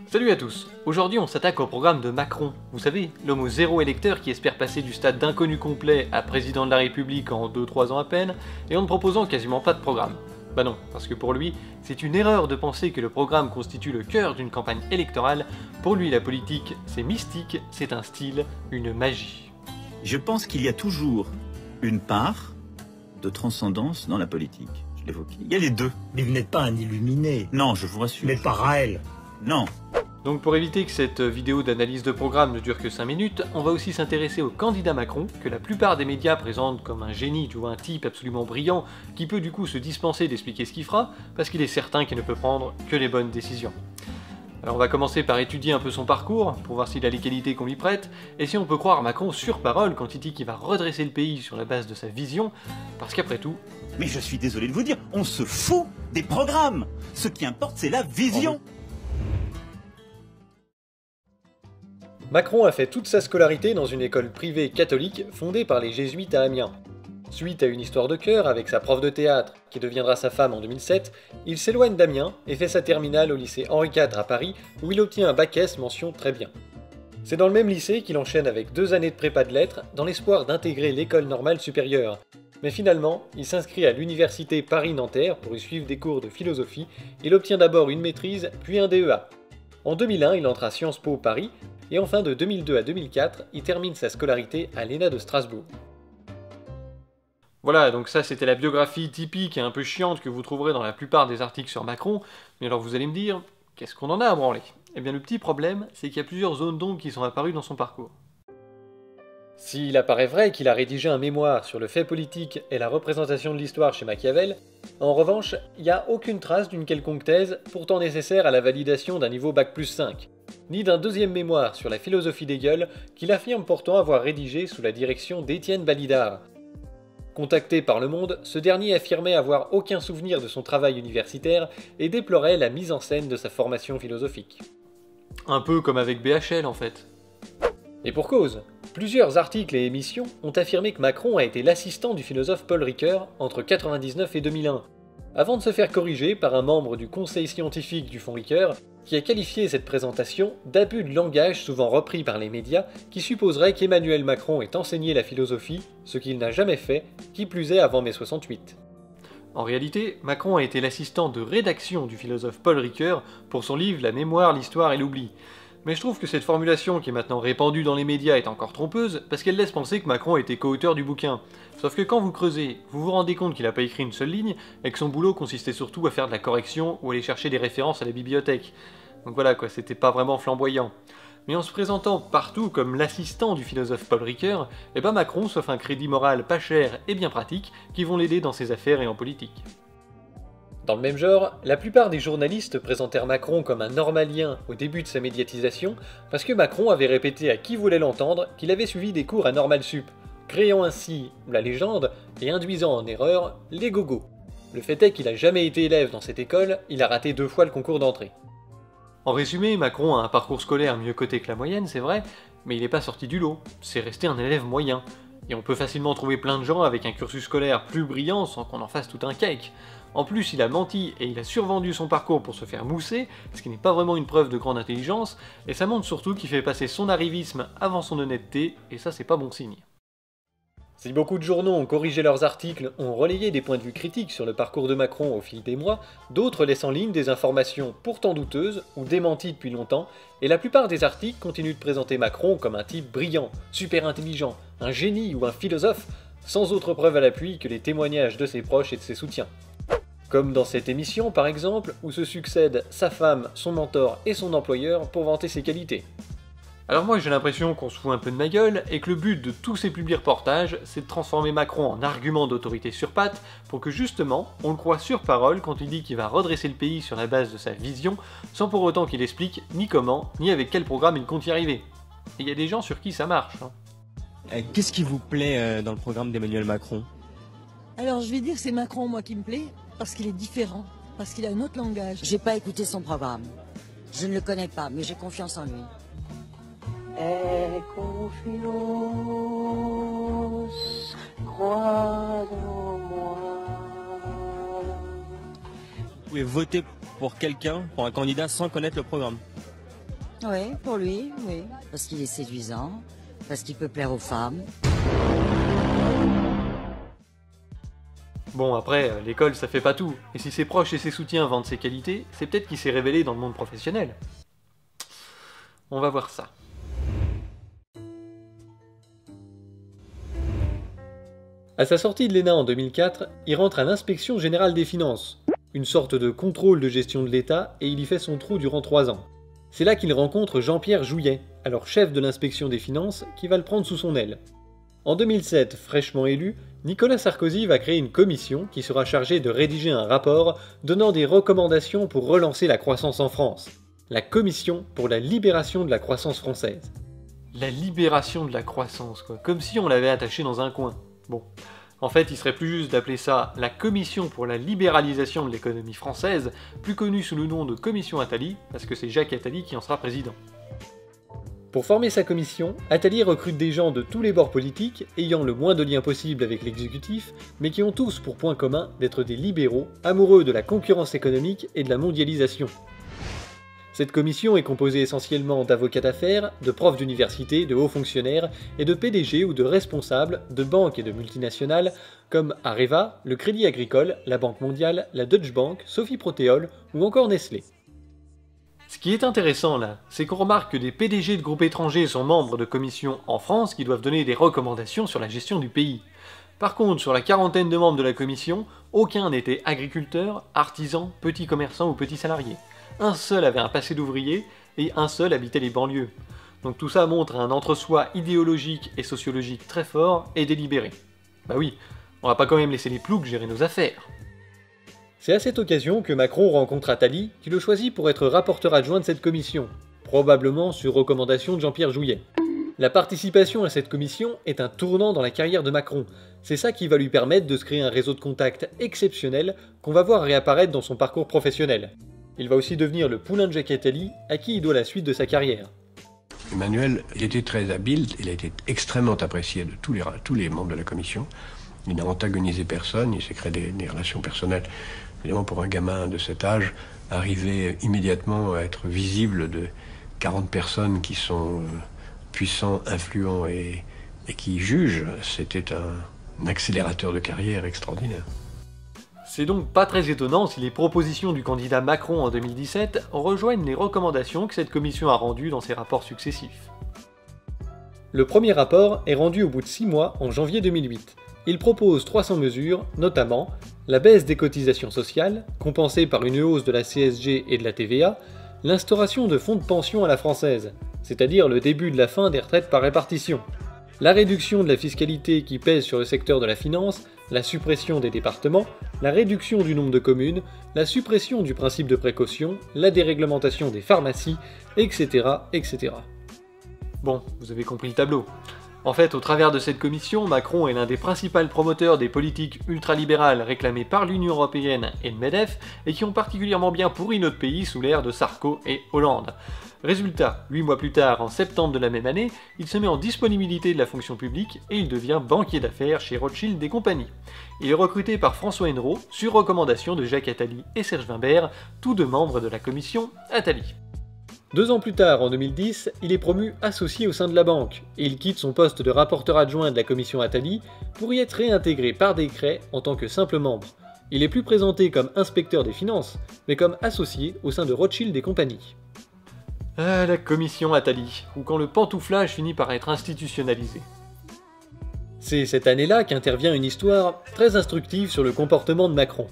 Salut à tous. Aujourd'hui on s'attaque au programme de Macron. Vous savez, l'homme aux zéro électeur qui espère passer du stade d'inconnu complet à président de la République en 2-3 ans à peine, et en ne proposant quasiment pas de programme. Bah non, parce que pour lui, c'est une erreur de penser que le programme constitue le cœur d'une campagne électorale. Pour lui, la politique, c'est mystique, c'est un style, une magie. Je pense qu'il y a toujours une part de transcendance dans la politique. Je l'évoquais. Il y a les deux. Mais vous n'êtes pas un illuminé. Non, je vous rassure. Vous n'êtes pas Raël. Non. Donc pour éviter que cette vidéo d'analyse de programme ne dure que 5 minutes, on va aussi s'intéresser au candidat Macron, que la plupart des médias présentent comme un génie, tu vois, un type absolument brillant, qui peut du coup se dispenser d'expliquer ce qu'il fera, parce qu'il est certain qu'il ne peut prendre que les bonnes décisions. Alors on va commencer par étudier un peu son parcours, pour voir s'il a les qualités qu'on lui prête, et si on peut croire Macron sur parole quand il dit qu'il va redresser le pays sur la base de sa vision, parce qu'après tout... Mais je suis désolé de vous dire, on se fout des programmes. Ce qui importe, c'est la vision. Macron a fait toute sa scolarité dans une école privée catholique fondée par les jésuites à Amiens. Suite à une histoire de cœur avec sa prof de théâtre, qui deviendra sa femme en 2007, il s'éloigne d'Amiens et fait sa terminale au lycée Henri IV à Paris, où il obtient un bac S mention très bien. C'est dans le même lycée qu'il enchaîne avec 2 années de prépa de lettres, dans l'espoir d'intégrer l'école normale supérieure. Mais finalement, il s'inscrit à l'université Paris-Nanterre pour y suivre des cours de philosophie. Il obtient d'abord une maîtrise, puis un DEA. En 2001, il entre à Sciences Po Paris, et enfin de 2002 à 2004, il termine sa scolarité à l'ENA de Strasbourg. Voilà, donc ça c'était la biographie typique et un peu chiante que vous trouverez dans la plupart des articles sur Macron, mais alors vous allez me dire, qu'est-ce qu'on en a à branler? Eh bien le petit problème, c'est qu'il y a plusieurs zones d'ombre qui sont apparues dans son parcours. S'il apparaît vrai qu'il a rédigé un mémoire sur le fait politique et la représentation de l'histoire chez Machiavel, en revanche, il n'y a aucune trace d'une quelconque thèse, pourtant nécessaire à la validation d'un niveau Bac+5, ni d'un deuxième mémoire sur la philosophie d'Hegel qu'il affirme pourtant avoir rédigé sous la direction d'Étienne Baliddard. Contacté par Le Monde, ce dernier affirmait avoir aucun souvenir de son travail universitaire et déplorait la mise en scène de sa formation philosophique. Un peu comme avec BHL en fait. Et pour cause, plusieurs articles et émissions ont affirmé que Macron a été l'assistant du philosophe Paul Ricoeur entre 1999 et 2001, avant de se faire corriger par un membre du conseil scientifique du fonds Ricoeur qui a qualifié cette présentation d'abus de langage souvent repris par les médias qui supposerait qu'Emmanuel Macron ait enseigné la philosophie, ce qu'il n'a jamais fait, qui plus est avant mai 68. En réalité, Macron a été l'assistant de rédaction du philosophe Paul Ricoeur pour son livre La mémoire, l'histoire et l'oubli. Mais je trouve que cette formulation qui est maintenant répandue dans les médias est encore trompeuse parce qu'elle laisse penser que Macron était co-auteur du bouquin. Sauf que quand vous creusez, vous vous rendez compte qu'il n'a pas écrit une seule ligne et que son boulot consistait surtout à faire de la correction ou aller chercher des références à la bibliothèque. Donc voilà quoi, c'était pas vraiment flamboyant. Mais en se présentant partout comme l'assistant du philosophe Paul Ricoeur, eh ben Macron s'offre un crédit moral pas cher et bien pratique qui vont l'aider dans ses affaires et en politique. Dans le même genre, la plupart des journalistes présentèrent Macron comme un normalien au début de sa médiatisation parce que Macron avait répété à qui voulait l'entendre qu'il avait suivi des cours à Normal Sup, créant ainsi la légende et induisant en erreur les gogos. Le fait est qu'il n'a jamais été élève dans cette école, il a raté 2 fois le concours d'entrée. En résumé, Macron a un parcours scolaire mieux coté que la moyenne, c'est vrai, mais il n'est pas sorti du lot, c'est resté un élève moyen. Et on peut facilement trouver plein de gens avec un cursus scolaire plus brillant sans qu'on en fasse tout un cake. En plus, il a menti et il a survendu son parcours pour se faire mousser, ce qui n'est pas vraiment une preuve de grande intelligence, et ça montre surtout qu'il fait passer son arrivisme avant son honnêteté, et ça c'est pas bon signe. Si beaucoup de journaux ont corrigé leurs articles, ont relayé des points de vue critiques sur le parcours de Macron au fil des mois, d'autres laissent en ligne des informations pourtant douteuses ou démenties depuis longtemps, et la plupart des articles continuent de présenter Macron comme un type brillant, super intelligent, un génie ou un philosophe, sans autre preuve à l'appui que les témoignages de ses proches et de ses soutiens. Comme dans cette émission par exemple, où se succèdent sa femme, son mentor et son employeur pour vanter ses qualités. Alors moi j'ai l'impression qu'on se fout un peu de ma gueule et que le but de tous ces publi-reportages, c'est de transformer Macron en argument d'autorité sur pattes pour que justement on le croit sur parole quand il dit qu'il va redresser le pays sur la base de sa vision, sans pour autant qu'il explique ni comment, ni avec quel programme il compte y arriver. Et il y a des gens sur qui ça marche. Qu'est-ce qui vous plaît dans le programme d'Emmanuel Macron? Alors je vais dire que c'est Macron moi qui me plaît, parce qu'il est différent, parce qu'il a un autre langage. J'ai pas écouté son programme. Je ne le connais pas, mais j'ai confiance en lui. Confiance, crois en moi. Vous pouvez voter pour quelqu'un, pour un candidat, sans connaître le programme. Oui, pour lui, oui. Parce qu'il est séduisant, parce qu'il peut plaire aux femmes. Bon, après, l'école ça fait pas tout, et si ses proches et ses soutiens vendent ses qualités, c'est peut-être qu'il s'est révélé dans le monde professionnel. On va voir ça. À sa sortie de l'ENA en 2004, il rentre à l'Inspection Générale des Finances, une sorte de contrôle de gestion de l'État, et il y fait son trou durant 3 ans. C'est là qu'il rencontre Jean-Pierre Jouyet, alors chef de l'Inspection des Finances, qui va le prendre sous son aile. En 2007, fraîchement élu, Nicolas Sarkozy va créer une commission qui sera chargée de rédiger un rapport donnant des recommandations pour relancer la croissance en France. La Commission pour la libération de la croissance française. La libération de la croissance, quoi. Comme si on l'avait attaché dans un coin. Bon. En fait, il serait plus juste d'appeler ça la Commission pour la libéralisation de l'économie française, plus connue sous le nom de Commission Attali, parce que c'est Jacques Attali qui en sera président. Pour former sa commission, Attali recrute des gens de tous les bords politiques, ayant le moins de liens possible avec l'exécutif, mais qui ont tous pour point commun d'être des libéraux, amoureux de la concurrence économique et de la mondialisation. Cette commission est composée essentiellement d'avocats d'affaires, de profs d'université, de hauts fonctionnaires et de PDG ou de responsables de banques et de multinationales comme Areva, le Crédit Agricole, la Banque mondiale, la Deutsche Bank, Sophie Protéol ou encore Nestlé. Ce qui est intéressant là, c'est qu'on remarque que des PDG de groupes étrangers sont membres de commissions en France qui doivent donner des recommandations sur la gestion du pays. Par contre, sur la quarantaine de membres de la commission, aucun n'était agriculteur, artisan, petit commerçant ou petit salarié. Un seul avait un passé d'ouvrier et un seul habitait les banlieues. Donc tout ça montre un entre-soi idéologique et sociologique très fort et délibéré. Bah oui, on va pas quand même laisser les ploucs gérer nos affaires. C'est à cette occasion que Macron rencontre Attali, qui le choisit pour être rapporteur adjoint de cette commission, probablement sur recommandation de Jean-Pierre Jouyet. La participation à cette commission est un tournant dans la carrière de Macron. C'est ça qui va lui permettre de se créer un réseau de contacts exceptionnel qu'on va voir réapparaître dans son parcours professionnel. Il va aussi devenir le poulain de Jacques Attali, à qui il doit la suite de sa carrière. Emmanuel, il était très habile, il a été extrêmement apprécié de tous les membres de la commission. Il n'a antagonisé personne, il s'est créé des relations personnelles. Évidemment, pour un gamin de cet âge, arriver immédiatement à être visible de 40 personnes qui sont puissants, influents et qui jugent, c'était un accélérateur de carrière extraordinaire. C'est donc pas très étonnant si les propositions du candidat Macron en 2017 rejoignent les recommandations que cette commission a rendues dans ses rapports successifs. Le premier rapport est rendu au bout de 6 mois en janvier 2008. Il propose 300 mesures, notamment la baisse des cotisations sociales, compensée par une hausse de la CSG et de la TVA, l'instauration de fonds de pension à la française, c'est-à-dire le début de la fin des retraites par répartition, la réduction de la fiscalité qui pèse sur le secteur de la finance, la suppression des départements, la réduction du nombre de communes, la suppression du principe de précaution, la déréglementation des pharmacies, etc., etc. Bon, vous avez compris le tableau. En fait, au travers de cette commission, Macron est l'un des principaux promoteurs des politiques ultralibérales réclamées par l'Union Européenne et le MEDEF, et qui ont particulièrement bien pourri notre pays sous l'ère de Sarko et Hollande. Résultat, 8 mois plus tard, en septembre de la même année, il se met en disponibilité de la fonction publique et il devient banquier d'affaires chez Rothschild et compagnie. Il est recruté par François Henrot, sur recommandation de Jacques Attali et Serge Wimbert, tous deux membres de la commission Attali. 2 ans plus tard, en 2010, il est promu associé au sein de la banque, et il quitte son poste de rapporteur adjoint de la commission Attali pour y être réintégré par décret en tant que simple membre. Il est plus présenté comme inspecteur des finances, mais comme associé au sein de Rothschild et compagnie. Ah, la commission Attali, ou quand le pantouflage finit par être institutionnalisé. C'est cette année-là qu'intervient une histoire très instructive sur le comportement de Macron.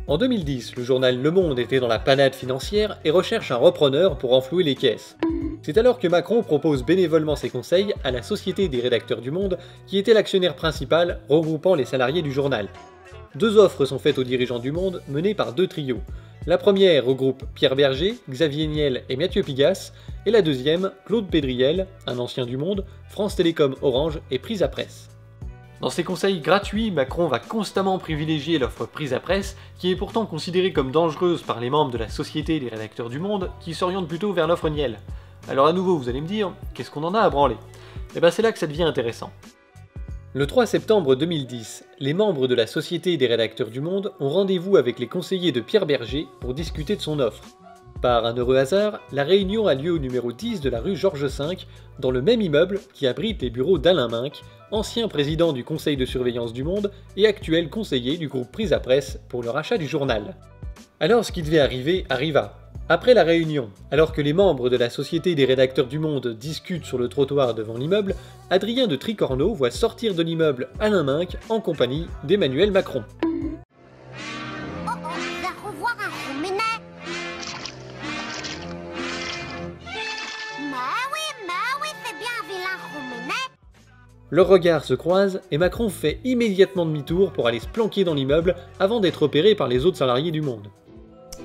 En 2010, le journal Le Monde était dans la panade financière et recherche un repreneur pour enflouer les caisses. C'est alors que Macron propose bénévolement ses conseils à la Société des rédacteurs du Monde, qui était l'actionnaire principal regroupant les salariés du journal. 2 offres sont faites aux dirigeants du Monde, menées par 2 trios. La première regroupe Pierre Berger, Xavier Niel et Mathieu Pigasse, et la deuxième, Claude Pédriel, un ancien du Monde, France Télécom Orange et Prise à Presse. Dans ses conseils gratuits, Macron va constamment privilégier l'offre Prise à Presse, qui est pourtant considérée comme dangereuse par les membres de la Société des rédacteurs du Monde, qui s'orientent plutôt vers l'offre Niel. Alors à nouveau, vous allez me dire, qu'est-ce qu'on en a à branler? Et ben c'est là que ça devient intéressant. Le 3 septembre 2010, les membres de la Société des rédacteurs du Monde ont rendez-vous avec les conseillers de Pierre Berger pour discuter de son offre. Par un heureux hasard, la réunion a lieu au numéro 10 de la rue Georges V, dans le même immeuble qui abrite les bureaux d'Alain Minc, ancien président du conseil de surveillance du Monde et actuel conseiller du groupe Prisa Presse pour le rachat du journal. Alors ce qui devait arriver arriva. Après la réunion, alors que les membres de la Société des rédacteurs du Monde discutent sur le trottoir devant l'immeuble, Adrien de Tricorneau voit sortir de l'immeuble Alain Minc en compagnie d'Emmanuel Macron. Leurs regards se croisent et Macron fait immédiatement demi-tour pour aller se planquer dans l'immeuble avant d'être repéré par les autres salariés du Monde.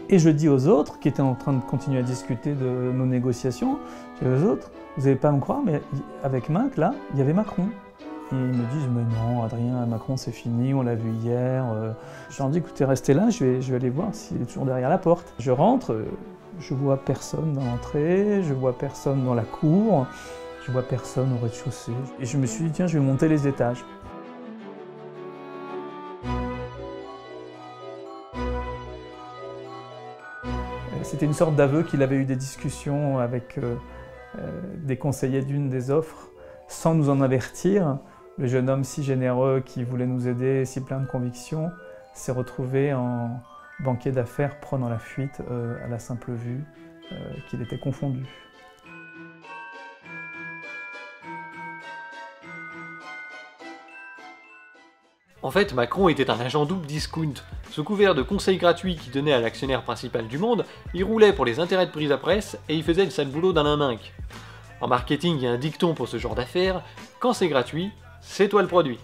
Et je dis aux autres, qui étaient en train de continuer à discuter de nos négociations, je dis aux autres, vous n'allez pas me croire, mais avec Minc, là, il y avait Macron. Et ils me disent, mais non, Adrien, Macron, c'est fini, on l'a vu hier. Je leur dis, écoutez, restez là, je vais aller voir s'il est toujours derrière la porte. Je rentre, je vois personne dans l'entrée, je vois personne dans la cour. Je vois personne au rez-de-chaussée. Et je me suis dit, tiens, je vais monter les étages. C'était une sorte d'aveu qu'il avait eu des discussions avec des conseillers d'une des offres, sans nous en avertir. Le jeune homme si généreux qui voulait nous aider, si plein de convictions, s'est retrouvé en banquier d'affaires prenant la fuite à la simple vue qu'il était confondu. En fait, Macron était un agent double discount. Sous couvert de conseils gratuits qu'il donnait à l'actionnaire principal du Monde, il roulait pour les intérêts de Prisa Presse et il faisait le sale boulot d'Alain Minc. En marketing, il y a un dicton pour ce genre d'affaires, quand c'est gratuit, c'est toi le produit.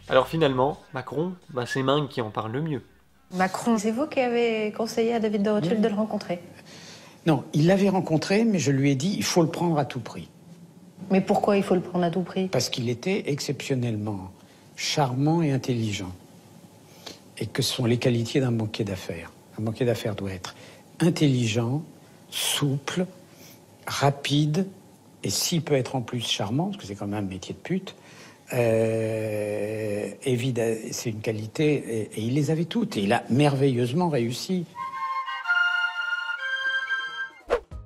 Alors finalement, Macron, c'est Minc qui en parle le mieux. Macron, c'est vous qui avez conseillé à David de Rothschild de le rencontrer? Non, il l'avait rencontré, mais je lui ai dit, il faut le prendre à tout prix. Mais pourquoi il faut le prendre à tout prix? Parce qu'il était exceptionnellement charmant et intelligent. Et que ce sont les qualités d'un banquier d'affaires. Un banquier d'affaires doit être intelligent, souple, rapide, et s'il peut être en plus charmant, parce que c'est quand même un métier de pute, c'est une qualité, et il les avait toutes, et il a merveilleusement réussi.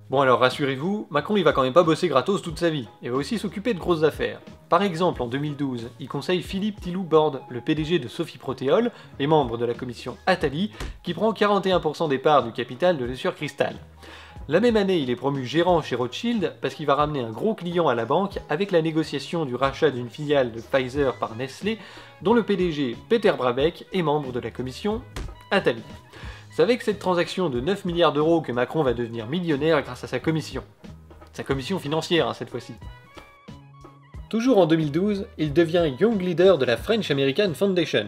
Bon alors rassurez-vous, Macron il va quand même pas bosser gratos toute sa vie, il va aussi s'occuper de grosses affaires. Par exemple, en 2012, il conseille Philippe Tilou-Borde, le PDG de Sophie Protéol et membre de la commission Attali, qui prend 41% des parts du capital de l'Essure Cristal. La même année, il est promu gérant chez Rothschild parce qu'il va ramener un gros client à la banque avec la négociation du rachat d'une filiale de Pfizer par Nestlé, dont le PDG Peter Brabeck est membre de la commission Attali. C'est avec cette transaction de 9 milliards d'euros que Macron va devenir millionnaire grâce à sa commission. Sa commission financière, cette fois-ci. Toujours en 2012, il devient Young Leader de la French American Foundation.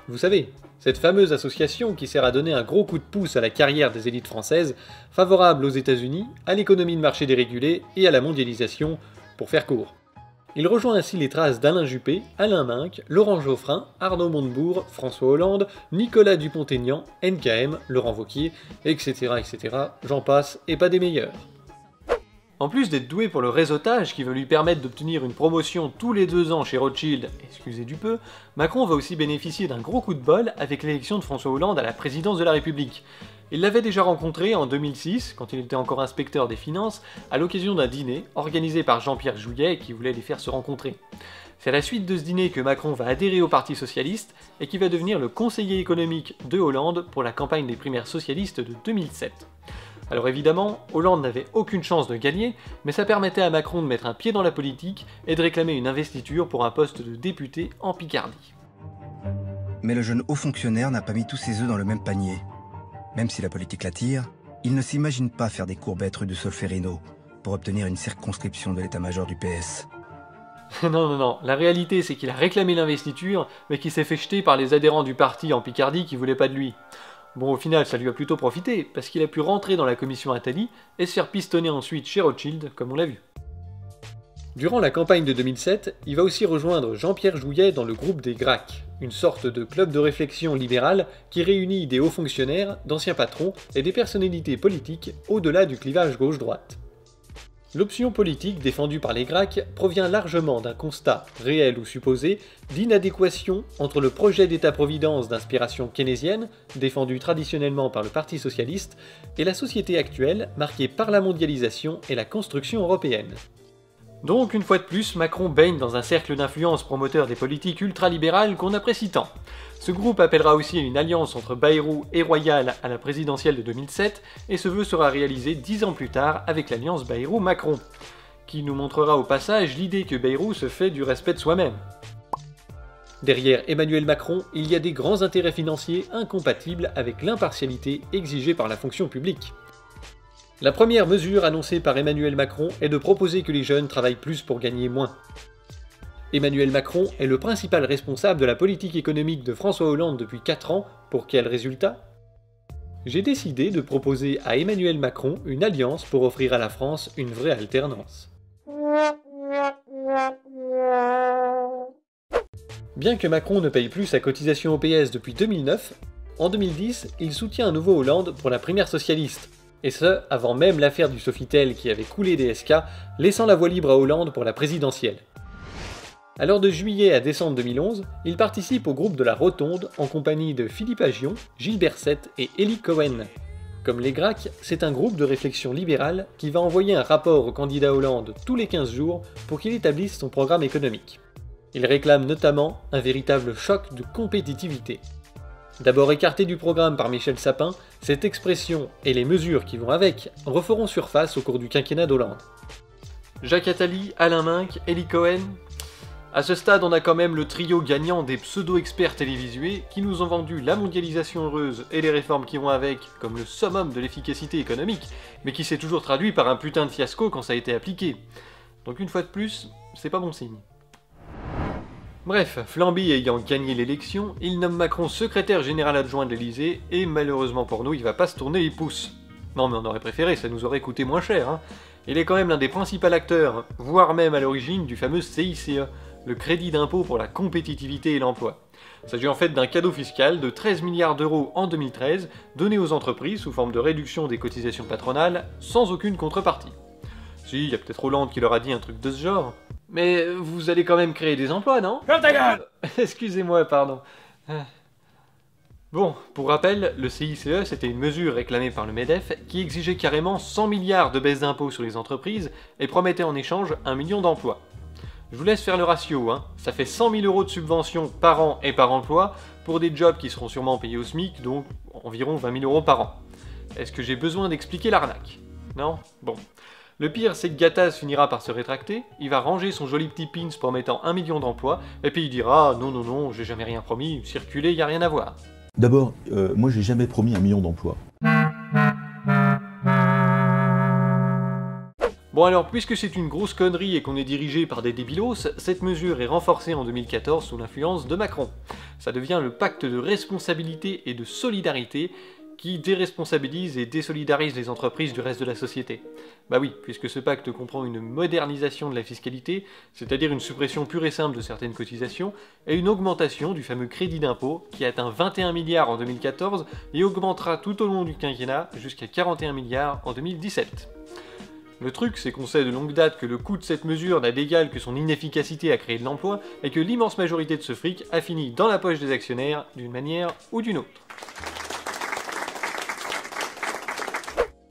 Vous savez, cette fameuse association qui sert à donner un gros coup de pouce à la carrière des élites françaises, favorable aux États-Unis, à l'économie de marché dérégulée et à la mondialisation, pour faire court. Il rejoint ainsi les traces d'Alain Juppé, Alain Minc, Laurent Geoffrin, Arnaud Montebourg, François Hollande, Nicolas Dupont-Aignan, NKM, Laurent Wauquiez, etc. J'en passe, et pas des meilleurs. En plus d'être doué pour le réseautage qui veut lui permettre d'obtenir une promotion tous les 2 ans chez Rothschild, excusez du peu, Macron va aussi bénéficier d'un gros coup de bol avec l'élection de François Hollande à la présidence de la République. Il l'avait déjà rencontré en 2006, quand il était encore inspecteur des finances, à l'occasion d'un dîner organisé par Jean-Pierre Jouyet qui voulait les faire se rencontrer. C'est à la suite de ce dîner que Macron va adhérer au Parti Socialiste et qui va devenir le conseiller économique de Hollande pour la campagne des primaires socialistes de 2007. Alors évidemment, Hollande n'avait aucune chance de gagner, mais ça permettait à Macron de mettre un pied dans la politique et de réclamer une investiture pour un poste de député en Picardie. Mais le jeune haut fonctionnaire n'a pas mis tous ses œufs dans le même panier. Même si la politique l'attire, il ne s'imagine pas faire des courbettes rue de Solferino pour obtenir une circonscription de l'état-major du PS. Non, la réalité c'est qu'il a réclamé l'investiture, mais qu'il s'est fait jeter par les adhérents du parti en Picardie qui voulaient pas de lui. Bon, au final, ça lui a plutôt profité, parce qu'il a pu rentrer dans la commission Attali et se faire pistonner ensuite chez Rothschild, comme on l'a vu. Durant la campagne de 2007, il va aussi rejoindre Jean-Pierre Jouyet dans le groupe des GRAC, une sorte de club de réflexion libérale qui réunit des hauts fonctionnaires, d'anciens patrons et des personnalités politiques au-delà du clivage gauche-droite. L'option politique défendue par les Gracques provient largement d'un constat, réel ou supposé, d'inadéquation entre le projet d'État-providence d'inspiration keynésienne, défendu traditionnellement par le Parti socialiste, et la société actuelle, marquée par la mondialisation et la construction européenne. Donc, une fois de plus, Macron baigne dans un cercle d'influence promoteur des politiques ultralibérales qu'on apprécie tant. Ce groupe appellera aussi une alliance entre Bayrou et Royal à la présidentielle de 2007, et ce vœu sera réalisé 10 ans plus tard avec l'alliance Bayrou-Macron, qui nous montrera au passage l'idée que Bayrou se fait du respect de soi-même. Derrière Emmanuel Macron, il y a des grands intérêts financiers incompatibles avec l'impartialité exigée par la fonction publique. La première mesure annoncée par Emmanuel Macron est de proposer que les jeunes travaillent plus pour gagner moins. Emmanuel Macron est le principal responsable de la politique économique de François Hollande depuis 4 ans, pour quel résultat? J'ai décidé de proposer à Emmanuel Macron une alliance pour offrir à la France une vraie alternance. Bien que Macron ne paye plus sa cotisation au PS depuis 2009, en 2010, il soutient à nouveau Hollande pour la primaire socialiste, et ce, avant même l'affaire du Sofitel qui avait coulé des SK, laissant la voie libre à Hollande pour la présidentielle. Alors de juillet à décembre 2011, il participe au groupe de la Rotonde en compagnie de Philippe Aghion, Gilles Berset et Eli Cohen. Comme les Gracques, c'est un groupe de réflexion libérale qui va envoyer un rapport au candidat Hollande tous les 15 jours pour qu'il établisse son programme économique. Il réclame notamment un véritable choc de compétitivité. D'abord écarté du programme par Michel Sapin, cette expression et les mesures qui vont avec referont surface au cours du quinquennat d'Hollande. Jacques Attali, Alain Minc, Eli Cohen. À ce stade, on a quand même le trio gagnant des pseudo-experts télévisués qui nous ont vendu la mondialisation heureuse et les réformes qui vont avec comme le summum de l'efficacité économique, mais qui s'est toujours traduit par un putain de fiasco quand ça a été appliqué. Donc une fois de plus, c'est pas bon signe. Bref, Flamby ayant gagné l'élection, il nomme Macron secrétaire général adjoint de l'Elysée, et malheureusement pour nous, il va pas se tourner les pouces. Non mais on aurait préféré, ça nous aurait coûté moins cher, hein. Il est quand même l'un des principaux acteurs, voire même à l'origine du fameux CICE, le crédit d'impôt pour la compétitivité et l'emploi. Il s'agit en fait d'un cadeau fiscal de 13 milliards d'euros en 2013, donné aux entreprises sous forme de réduction des cotisations patronales, sans aucune contrepartie. Si, il y a peut-être Hollande qui leur a dit un truc de ce genre. Mais vous allez quand même créer des emplois, non? Ferme ta gueule! Excusez-moi, pardon. Bon, pour rappel, le CICE c'était une mesure réclamée par le MEDEF qui exigeait carrément 100 milliards de baisse d'impôts sur les entreprises et promettait en échange 1 million d'emplois. Je vous laisse faire le ratio, hein. Ça fait 100 000 euros de subventions par an et par emploi pour des jobs qui seront sûrement payés au SMIC, donc environ 20 000 euros par an. Est-ce que j'ai besoin d'expliquer l'arnaque? Non? Bon. Le pire, c'est que Gattaz finira par se rétracter, il va ranger son joli petit pins promettant 1 million d'emplois, et puis il dira « Non, non, non, j'ai jamais rien promis, circuler, y a rien à voir ». D'abord, moi j'ai jamais promis 1 million d'emplois. Bon alors, puisque c'est une grosse connerie et qu'on est dirigé par des débilos, cette mesure est renforcée en 2014 sous l'influence de Macron. Ça devient le pacte de responsabilité et de solidarité qui déresponsabilise et désolidarise les entreprises du reste de la société. Bah oui, puisque ce pacte comprend une modernisation de la fiscalité, c'est-à-dire une suppression pure et simple de certaines cotisations, et une augmentation du fameux crédit d'impôt qui atteint 21 milliards en 2014 et augmentera tout au long du quinquennat jusqu'à 41 milliards en 2017. Le truc, c'est qu'on sait de longue date que le coût de cette mesure n'a d'égal que son inefficacité à créer de l'emploi, et que l'immense majorité de ce fric a fini dans la poche des actionnaires d'une manière ou d'une autre.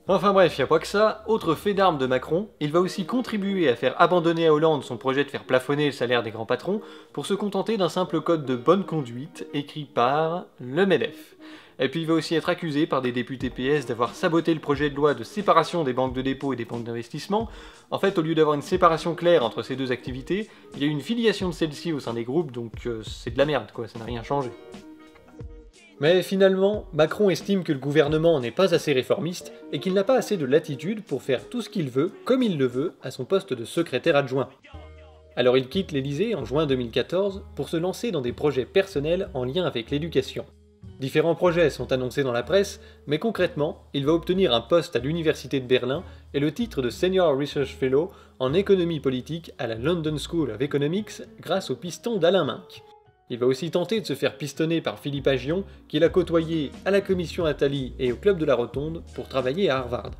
Enfin bref, y a pas que ça, autre fait d'armes de Macron, il va aussi contribuer à faire abandonner à Hollande son projet de faire plafonner le salaire des grands patrons pour se contenter d'un simple code de bonne conduite écrit par le MEDEF. Et puis il va aussi être accusé par des députés PS d'avoir saboté le projet de loi de séparation des banques de dépôt et des banques d'investissement. En fait, au lieu d'avoir une séparation claire entre ces deux activités, il y a une filiation de celle-ci au sein des groupes, donc c'est de la merde quoi, ça n'a rien changé. Mais finalement, Macron estime que le gouvernement n'est pas assez réformiste et qu'il n'a pas assez de latitude pour faire tout ce qu'il veut, comme il le veut, à son poste de secrétaire adjoint. Alors il quitte l'Elysée en juin 2014 pour se lancer dans des projets personnels en lien avec l'éducation. Différents projets sont annoncés dans la presse, mais concrètement, il va obtenir un poste à l'université de Berlin et le titre de Senior Research Fellow en économie politique à la London School of Economics grâce au piston d'Alain Minc. Il va aussi tenter de se faire pistonner par Philippe Aghion, qu'il a côtoyé à la commission Attali et au club de la Rotonde pour travailler à Harvard.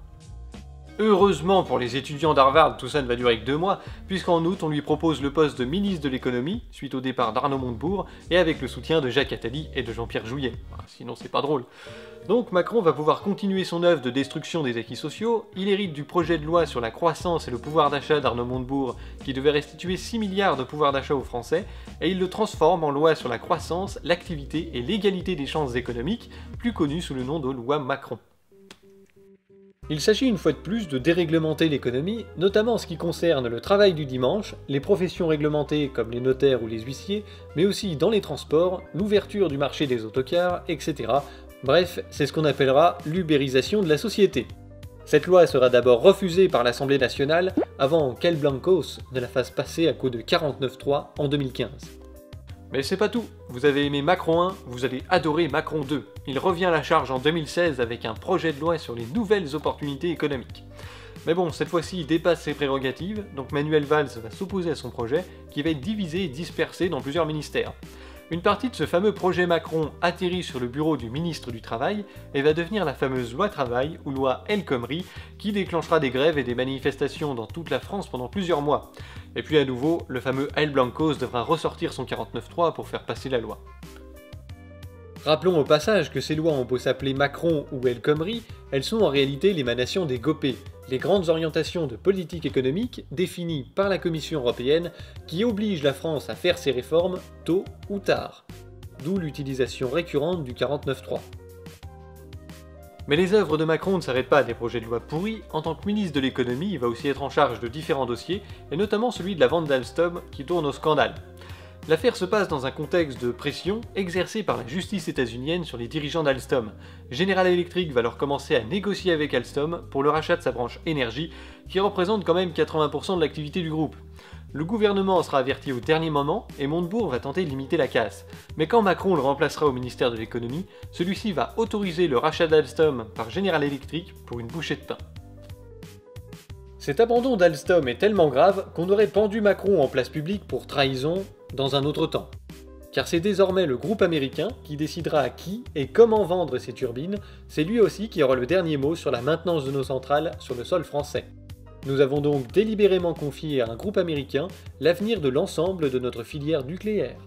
Heureusement pour les étudiants d'Harvard, tout ça ne va durer que 2 mois, puisqu'en août on lui propose le poste de ministre de l'économie, suite au départ d'Arnaud Montebourg, et avec le soutien de Jacques Attali et de Jean-Pierre Jouyet. Sinon c'est pas drôle. Donc Macron va pouvoir continuer son œuvre de destruction des acquis sociaux, il hérite du projet de loi sur la croissance et le pouvoir d'achat d'Arnaud Montebourg, qui devait restituer 6 milliards de pouvoir d'achat aux Français, et il le transforme en loi sur la croissance, l'activité et l'égalité des chances économiques, plus connue sous le nom de loi Macron. Il s'agit une fois de plus de déréglementer l'économie, notamment en ce qui concerne le travail du dimanche, les professions réglementées comme les notaires ou les huissiers, mais aussi dans les transports, l'ouverture du marché des autocars, etc. Bref, c'est ce qu'on appellera l'ubérisation de la société. Cette loi sera d'abord refusée par l'Assemblée nationale avant qu'El Blancos ne la fasse passer à coup de 49-3 en 2015. Mais c'est pas tout, vous avez aimé Macron 1, vous allez adorer Macron 2. Il revient à la charge en 2016 avec un projet de loi sur les nouvelles opportunités économiques. Mais bon, cette fois-ci il dépasse ses prérogatives, donc Manuel Valls va s'opposer à son projet, qui va être divisé et dispersé dans plusieurs ministères. Une partie de ce fameux projet Macron atterrit sur le bureau du ministre du Travail et va devenir la fameuse loi Travail ou loi El Khomri qui déclenchera des grèves et des manifestations dans toute la France pendant plusieurs mois. Et puis à nouveau, le fameux El Blancos devra ressortir son 49.3 pour faire passer la loi. Rappelons au passage que ces lois ont beau s'appeler Macron ou El Khomri, elles sont en réalité l'émanation des GOPÉ, les grandes orientations de politique économique définies par la Commission européenne qui obligent la France à faire ses réformes tôt ou tard. D'où l'utilisation récurrente du 49.3. Mais les œuvres de Macron ne s'arrêtent pas à des projets de loi pourris. En tant que ministre de l'économie, il va aussi être en charge de différents dossiers, et notamment celui de la vente d'Alstom qui tourne au scandale. L'affaire se passe dans un contexte de pression exercée par la justice états-unienne sur les dirigeants d'Alstom. General Electric va alors commencer à négocier avec Alstom pour le rachat de sa branche énergie, qui représente quand même 80% de l'activité du groupe. Le gouvernement sera averti au dernier moment et Montebourg va tenter de limiter la casse. Mais quand Macron le remplacera au ministère de l'économie, celui-ci va autoriser le rachat d'Alstom par General Electric pour une bouchée de pain. Cet abandon d'Alstom est tellement grave qu'on aurait pendu Macron en place publique pour trahison dans un autre temps. Car c'est désormais le groupe américain qui décidera à qui et comment vendre ses turbines, c'est lui aussi qui aura le dernier mot sur la maintenance de nos centrales sur le sol français. Nous avons donc délibérément confié à un groupe américain l'avenir de l'ensemble de notre filière nucléaire.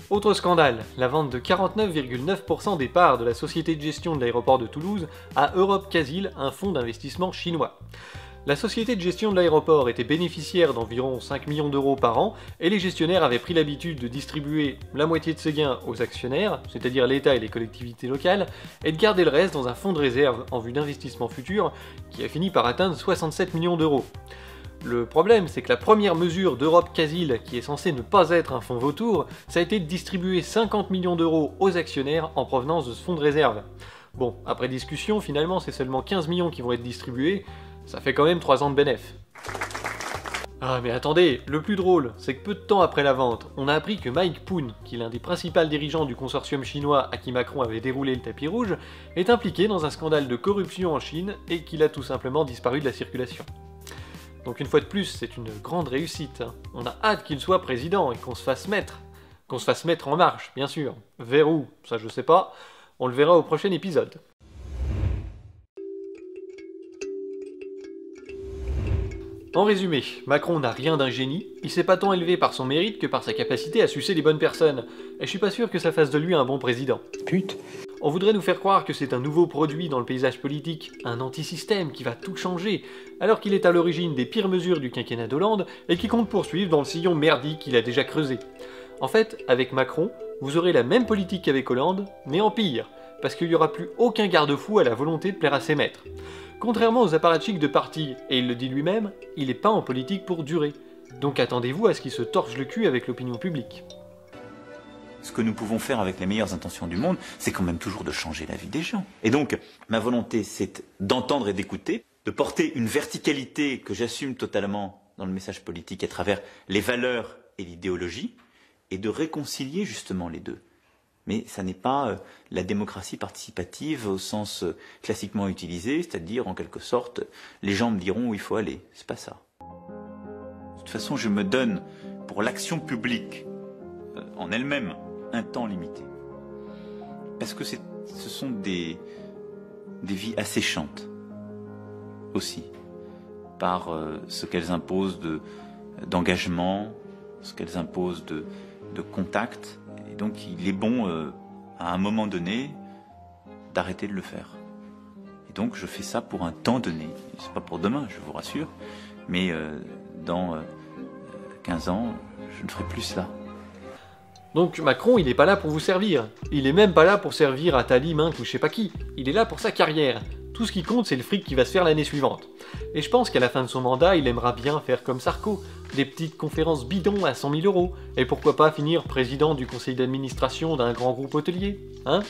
Autre scandale, la vente de 49,9% des parts de la société de gestion de l'aéroport de Toulouse à Europe Casil, un fonds d'investissement chinois. La société de gestion de l'aéroport était bénéficiaire d'environ 5 millions d'euros par an et les gestionnaires avaient pris l'habitude de distribuer la moitié de ces gains aux actionnaires, c'est-à-dire l'État et les collectivités locales, et de garder le reste dans un fonds de réserve en vue d'investissement futur qui a fini par atteindre 67 millions d'euros. Le problème, c'est que la première mesure d'Europe Casil, qui est censée ne pas être un fonds vautour, ça a été de distribuer 50 millions d'euros aux actionnaires en provenance de ce fonds de réserve. Bon, après discussion, finalement c'est seulement 15 millions qui vont être distribués, ça fait quand même 3 ans de bénéf. Ah mais attendez, le plus drôle, c'est que peu de temps après la vente, on a appris que Mike Poon, qui est l'un des principaux dirigeants du consortium chinois à qui Macron avait déroulé le tapis rouge, est impliqué dans un scandale de corruption en Chine et qu'il a tout simplement disparu de la circulation. Donc une fois de plus, c'est une grande réussite. On a hâte qu'il soit président et qu'on se fasse mettre. Qu'on se fasse mettre en marche, bien sûr. Vers où? Ça je sais pas. On le verra au prochain épisode. En résumé, Macron n'a rien d'un génie, il s'est pas tant élevé par son mérite que par sa capacité à sucer les bonnes personnes, et je suis pas sûr que ça fasse de lui un bon président. Pute. On voudrait nous faire croire que c'est un nouveau produit dans le paysage politique, un anti-système qui va tout changer, alors qu'il est à l'origine des pires mesures du quinquennat d'Hollande et qui compte poursuivre dans le sillon merdique qu'il a déjà creusé. En fait, avec Macron, vous aurez la même politique qu'avec Hollande, mais en pire, parce qu'il n'y aura plus aucun garde-fou à la volonté de plaire à ses maîtres. Contrairement aux apparatchiks de parti, et il le dit lui-même, il n'est pas en politique pour durer. Donc attendez-vous à ce qu'il se torche le cul avec l'opinion publique. Ce que nous pouvons faire avec les meilleures intentions du monde, c'est quand même toujours de changer la vie des gens. Et donc, ma volonté, c'est d'entendre et d'écouter, de porter une verticalité que j'assume totalement dans le message politique à travers les valeurs et l'idéologie, et de réconcilier justement les deux. Mais ça n'est pas la démocratie participative au sens classiquement utilisé, c'est-à-dire en quelque sorte, les gens me diront où il faut aller. C'est pas ça. De toute façon, je me donne pour l'action publique en elle-même un temps limité. Parce que ce sont des des vies asséchantes aussi, par ce qu'elles imposent d'engagement, ce qu'elles imposent de contact. Et donc il est bon, à un moment donné, d'arrêter de le faire. Et donc je fais ça pour un temps donné. C'est pas pour demain, je vous rassure, mais dans 15 ans, je ne ferai plus cela. Donc Macron, il est pas là pour vous servir. Il est même pas là pour servir Attali, Minc ou je sais pas qui. Il est là pour sa carrière. Tout ce qui compte, c'est le fric qui va se faire l'année suivante. Et je pense qu'à la fin de son mandat, il aimera bien faire comme Sarko, des petites conférences bidons à 100 000 €. Et pourquoi pas finir président du conseil d'administration d'un grand groupe hôtelier, hein?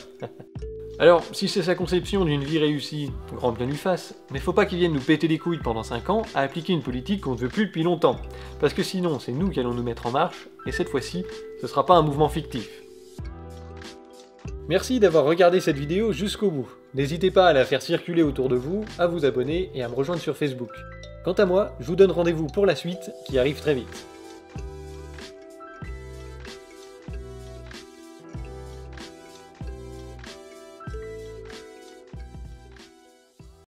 Alors, si c'est sa conception d'une vie réussie, grand bien lui fasse, mais faut pas qu'il vienne nous péter les couilles pendant 5 ans à appliquer une politique qu'on ne veut plus depuis longtemps. Parce que sinon, c'est nous qui allons nous mettre en marche, et cette fois-ci, ce sera pas un mouvement fictif. Merci d'avoir regardé cette vidéo jusqu'au bout. N'hésitez pas à la faire circuler autour de vous, à vous abonner et à me rejoindre sur Facebook. Quant à moi, je vous donne rendez-vous pour la suite, qui arrive très vite.